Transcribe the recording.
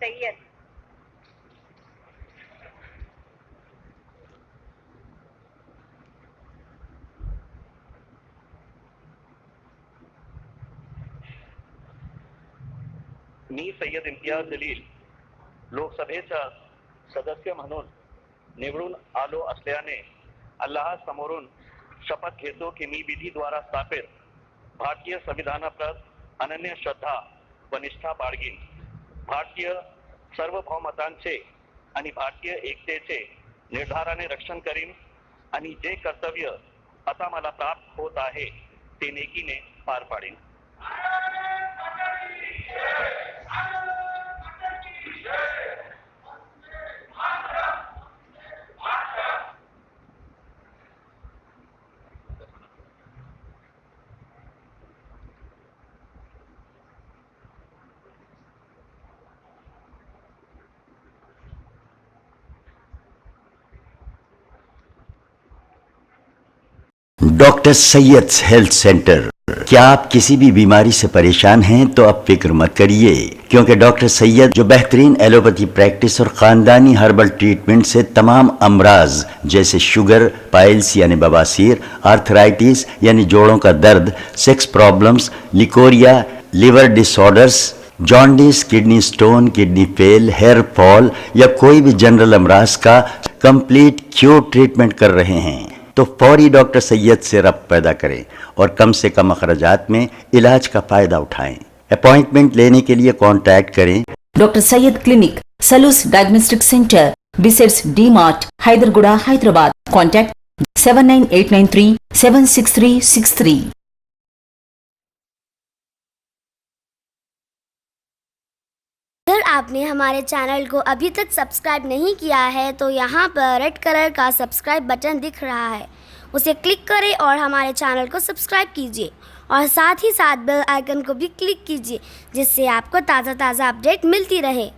सैयद। मी सय्यद इम्तियाज जलील लोकसभेचा सदस्य म्हणून निवडून आलो असल्याने अल्लाह समोरून शपथ घेतो की मी विधीद्वारा स्थापित भारतीय संविधानाप्रत अनन्य श्रद्धा व निष्ठा बाळगीन, भारतीय सार्वभौमत्वाचे आणि भारतीय एकतेचे निर्धाराने रक्षण करीन आणि जे कर्तव्य आता मला प्राप्त होत आहे ते नेकीने पार पाडेन। Doctor Syed's health centre. क्या आप किसी भी बीमारी से परेशान हैं तो अब फिक्र मत करिए, क्योंकि डॉक्टर सैयद जो बेहतरीन एलोपैथी प्रैक्टिस और ख़ानदानी हर्बल ट्रीटमेंट से तमाम अमराज जैसे शुगर, पाइल्स यानी बवासीर, आर्थराइटिस यानी जोड़ों का दर्द, sex problems, leucorrhoea, liver disorders, jaundice, kidney stone, kidney fail, hair fall या कोई भी जनरल अमराज का कंप्लीट क्योर ट्रीटमेंट कर रहे हैं, तो फौरी डॉक्टर सैयद से रब्त पैदा करें और कम से कम अखराजात में इलाज का फ़ायदा उठाएं। अपॉइंटमेंट लेने के लिए कांटेक्ट करें doctor Syed clinic, Salus diagnostic centre, besides D Mart, Hyderguda, Hyderabad. Contact 79893 76363। अगर आपने हमारे चैनल को अभी तक सब्सक्राइब नहीं किया है तो यहाँ पर रेड कलर का सब्सक्राइब बटन दिख रहा है, उसे क्लिक करें और हमारे चैनल को सब्सक्राइब कीजिए और साथ ही साथ बेल आइकन को भी क्लिक कीजिए, जिससे आपको ताज़ा अपडेट मिलती रहे।